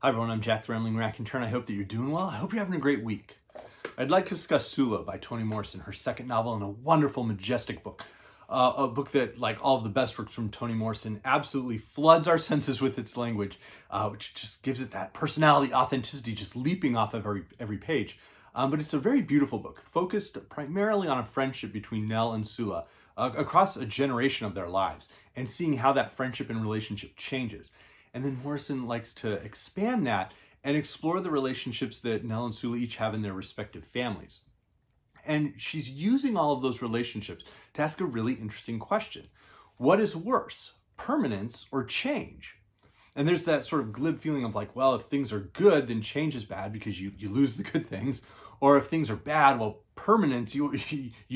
Hi everyone, I'm Jack the Rambling Raconteur, and I hope that you're doing well. I hope you're having a great week. I'd like to discuss Sula by Toni Morrison, her second novel and a wonderful, majestic book. A book that, like all of the best works from Toni Morrison, absolutely floods our senses with its language, which just gives it that personality, authenticity, just leaping off of every page. But it's a very beautiful book, focused primarily on a friendship between Nell and Sula across a generation of their lives, and seeing how that friendship and relationship changes. And then Morrison likes to expand that and explore the relationships that Nell and Sula each have in their respective families. And she's using all of those relationships to ask a really interesting question. What is worse, permanence or change? And there's that sort of glib feeling of like, well, if things are good, then change is bad because you lose the good things. Or if things are bad, well, permanence, you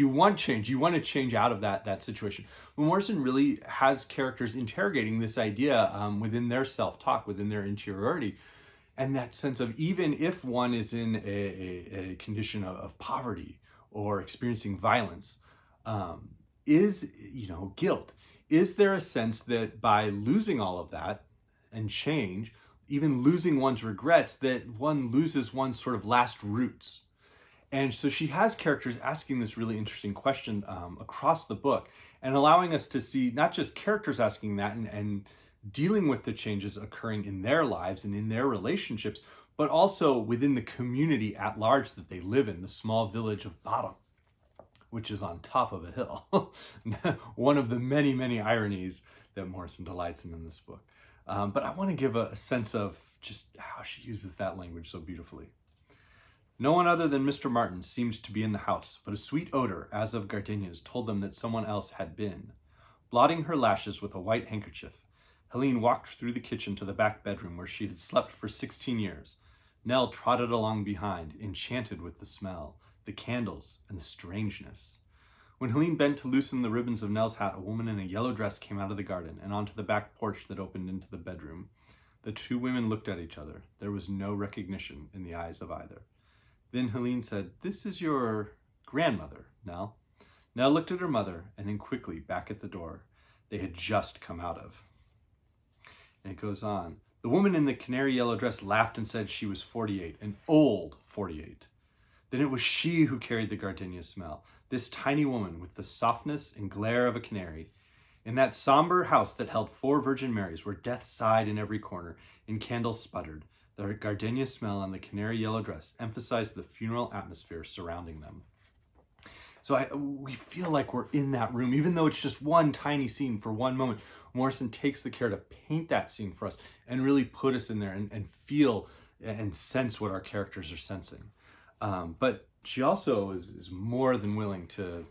want change. You want to change out of that situation. Well, Morrison really has characters interrogating this idea within their self-talk, within their interiority. And that sense of even if one is in a condition of poverty or experiencing violence, is, guilt. Is there a sense that by losing all of that and change, even losing one's regrets, that one loses one's sort of last roots? And so she has characters asking this really interesting question across the book, and allowing us to see not just characters asking that and dealing with the changes occurring in their lives and in their relationships, but also within the community at large that they live in, the small village of Bottom, which is on top of a hill. One of the many, many ironies that Morrison delights in this book. But I want to give a sense of just how she uses that language so beautifully. No one other than Mr. Martin seemed to be in the house, but a sweet odor, as of gardenias, told them that someone else had been. Blotting her lashes with a white handkerchief, Helene walked through the kitchen to the back bedroom where she had slept for 16 years. Nell trotted along behind, enchanted with the smell, the candles, and the strangeness. When Helene bent to loosen the ribbons of Nell's hat, a woman in a yellow dress came out of the garden and onto the back porch that opened into the bedroom. The two women looked at each other. There was no recognition in the eyes of either. Then Helene said, "This is your grandmother, Nell." Nell looked at her mother and then quickly back at the door they had just come out of. And it goes on. The woman in the canary yellow dress laughed and said she was 48, an old 48. Then it was she who carried the gardenia smell, this tiny woman with the softness and glare of a canary. In that somber house that held 4 Virgin Marys, where death sighed in every corner and candles sputtered, the gardenia smell and the canary yellow dress emphasized the funeral atmosphere surrounding them. So we feel like we're in that room, even though it's just one tiny scene for one moment. Morrison takes the care to paint that scene for us and really put us in there and feel and sense what our characters are sensing. But she also is more than willing to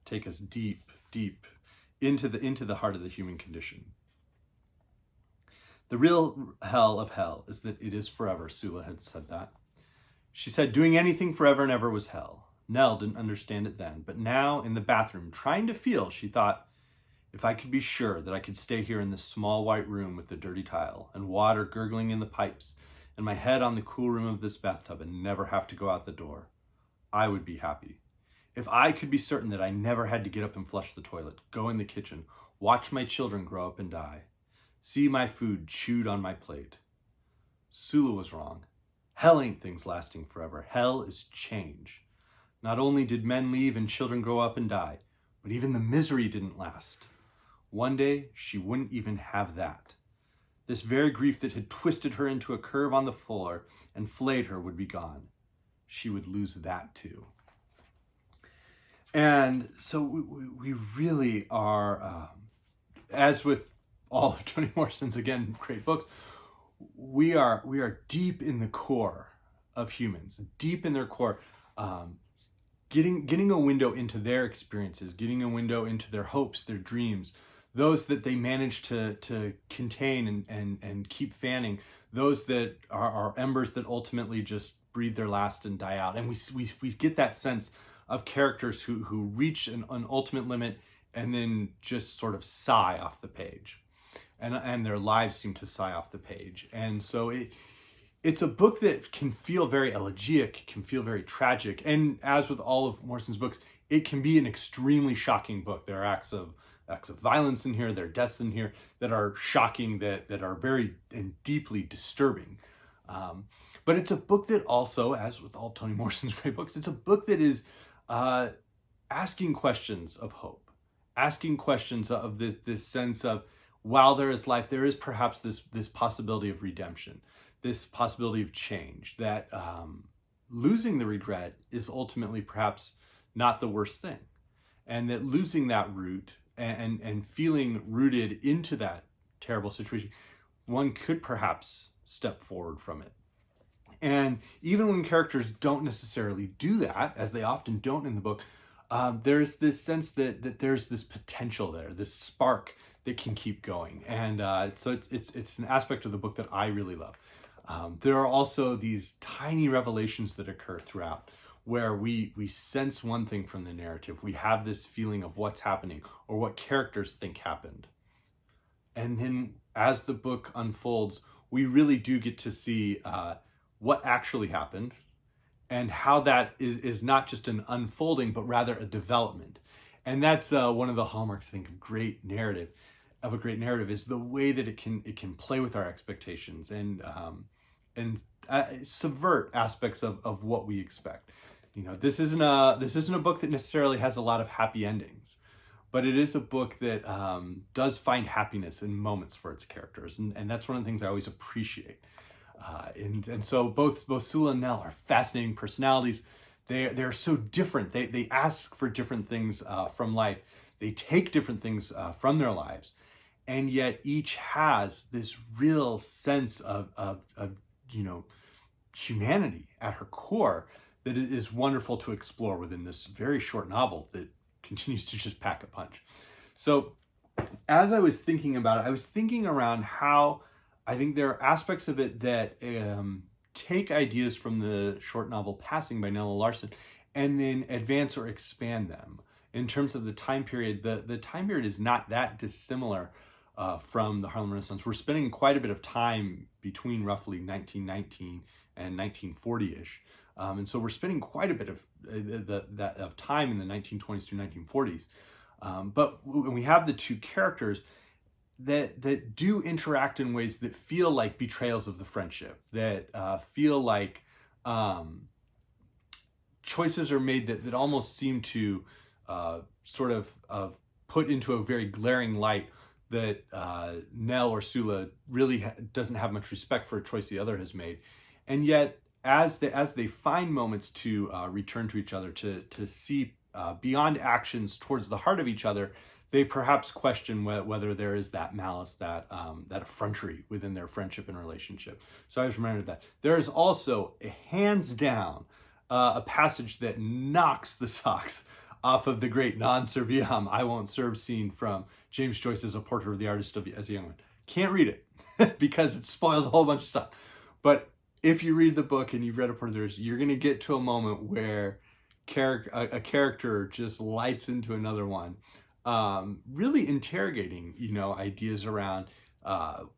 take us deep, deep into the heart of the human condition. The real hell of hell is that it is forever, Sula had said that. She said doing anything forever and ever was hell. Nell didn't understand it then, but now in the bathroom, trying to feel, she thought, if I could be sure that I could stay here in this small white room with the dirty tile and water gurgling in the pipes and my head on the cool rim of this bathtub and never have to go out the door, I would be happy. If I could be certain that I never had to get up and flush the toilet, go in the kitchen, watch my children grow up and die, see my food chewed on my plate. Sula was wrong. Hell ain't things lasting forever. Hell is change. Not only did men leave and children grow up and die, but even the misery didn't last. One day, she wouldn't even have that. This very grief that had twisted her into a curve on the floor and flayed her would be gone. She would lose that too. And so we really are, as with all of Toni Morrison's, again, great books, we are deep in the core of humans, deep in their core, getting a window into their experiences, getting a window into their hopes, their dreams, those that they manage to contain and keep fanning, those that are embers that ultimately just breathe their last and die out. And we get that sense of characters who reach an ultimate limit and then just sort of sigh off the page. And their lives seem to sigh off the page. And so it's a book that can feel very elegiac, can feel very tragic. And as with all of Morrison's books, it can be an extremely shocking book. There are acts of violence in here, there are deaths in here that are shocking, that are very and deeply disturbing. But it's a book that also, as with all Toni Morrison's great books, it's a book that is asking questions of hope, asking questions of this sense of, while there is life, there is perhaps this possibility of redemption, this possibility of change, that losing the regret is ultimately perhaps not the worst thing, and that losing that root and feeling rooted into that terrible situation, one could perhaps step forward from it. And even when characters don't necessarily do that, as they often don't in the book, there's this sense that there's this potential there, this spark that can keep going. And so it's an aspect of the book that I really love. There are also these tiny revelations that occur throughout, where we sense one thing from the narrative. We have this feeling of what's happening or what characters think happened. And then as the book unfolds, we really do get to see what actually happened, and how that is not just an unfolding, but rather a development. And that's one of the hallmarks, I think, of a great narrative, is the way that it can play with our expectations and subvert aspects of what we expect. This isn't a book that necessarily has a lot of happy endings, but it is a book that does find happiness in moments for its characters, and that's one of the things I always appreciate. And so both Sula and Nell are fascinating personalities. They're so different. They ask for different things from life. They take different things from their lives, and yet each has this real sense of humanity at her core that is wonderful to explore within this very short novel that continues to just pack a punch. So as I was thinking about it, I was thinking around how I think there are aspects of it that take ideas from the short novel Passing by Nella Larson and then advance or expand them. In terms of the time period, the time period is not that dissimilar from the Harlem Renaissance. We're spending quite a bit of time between roughly 1919 and 1940-ish. And so we're spending quite a bit of time in the 1920s through 1940s. But when we have the two characters that do interact in ways that feel like betrayals of the friendship, that feel like choices are made that almost seem to sort of put into a very glaring light that Nell or Sula really doesn't have much respect for a choice the other has made. And yet, as they find moments to return to each other, to see beyond actions towards the heart of each other, they perhaps question whether there is that malice, that effrontery within their friendship and relationship. So I was reminded of that. There is also, hands down, a passage that knocks the socks off of the great non serviam, I won't serve scene from James Joyce's A Portrait of the Artist as a Young Man. Can't read it because it spoils a whole bunch of stuff. But if you read the book and you've read A Portrait of the Artist, you're going to get to a moment where a character just lights into another one, really interrogating, ideas around, how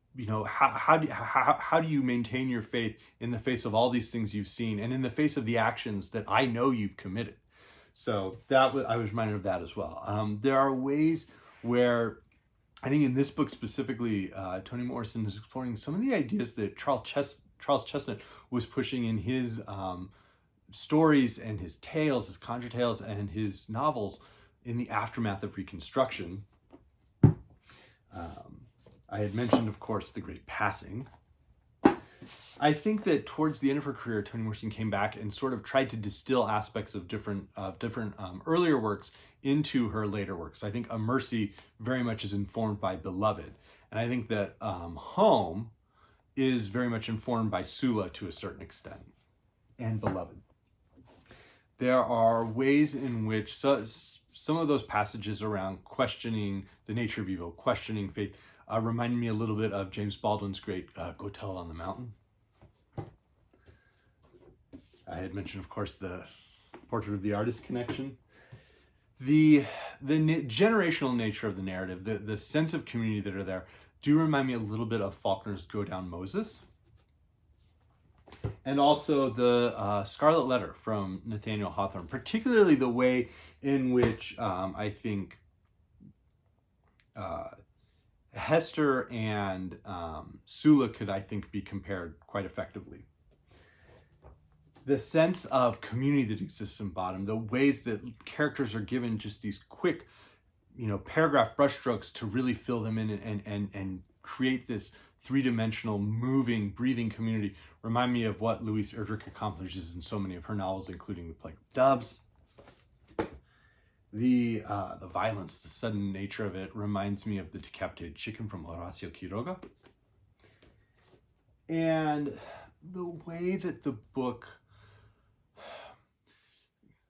do you maintain your faith in the face of all these things you've seen and in the face of the actions that I know you've committed. So I was reminded of that as well. There are ways where I think in this book specifically, Toni Morrison is exploring some of the ideas that Charles Chesnutt was pushing in his stories and his tales, his conjure tales, and his novels in the aftermath of Reconstruction. I had mentioned, of course, The Great Passing. I think that towards the end of her career, Toni Morrison came back and sort of tried to distill aspects of different earlier works into her later works. I think A Mercy very much is informed by Beloved. And I think that Home is very much informed by Sula to a certain extent, and Beloved. There are ways in which some of those passages around questioning the nature of evil, questioning faith, remind me a little bit of James Baldwin's great Go Tell It on the Mountain. I had mentioned, of course, the Portrait of the Artist connection. The generational nature of the narrative, the sense of community that are there, do remind me a little bit of Faulkner's Go Down Moses. And also the Scarlet Letter from Nathaniel Hawthorne, particularly the way in which I think Hester and Sula could, I think, be compared quite effectively. The sense of community that exists in Bottom, the ways that characters are given just these quick, paragraph brushstrokes to really fill them in and create this three-dimensional, moving, breathing community, remind me of what Louise Erdrich accomplishes in so many of her novels, including The Plague of Doves. The violence, the sudden nature of it reminds me of The Decapitated Chicken from Horacio Quiroga. And the way that the book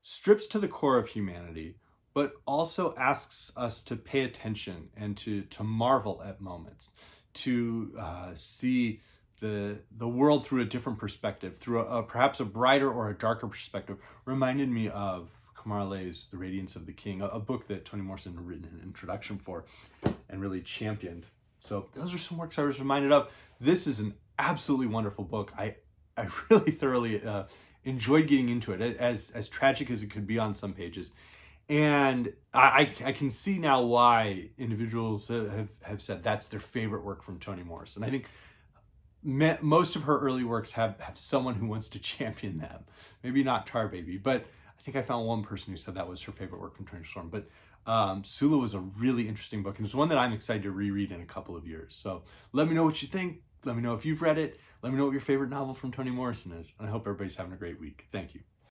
strips to the core of humanity, but also asks us to pay attention and to marvel at moments, to see the world through a different perspective, through perhaps a brighter or a darker perspective, reminded me of Kamar Le's The Radiance of the King, a book that Toni Morrison had written an introduction for and really championed. So those are some works I was reminded of. This is an absolutely wonderful book. I really thoroughly enjoyed getting into it, as tragic as it could be on some pages. And I can see now why individuals have said that's their favorite work from Toni Morrison. I think most of her early works have someone who wants to champion them. Maybe not Tar Baby, but I think I found one person who said that was her favorite work from Toni Storm. But Sula was a really interesting book, and it's one that I'm excited to reread in a couple of years. So let me know what you think. Let me know if you've read it. Let me know what your favorite novel from Toni Morrison is. And I hope everybody's having a great week. Thank you.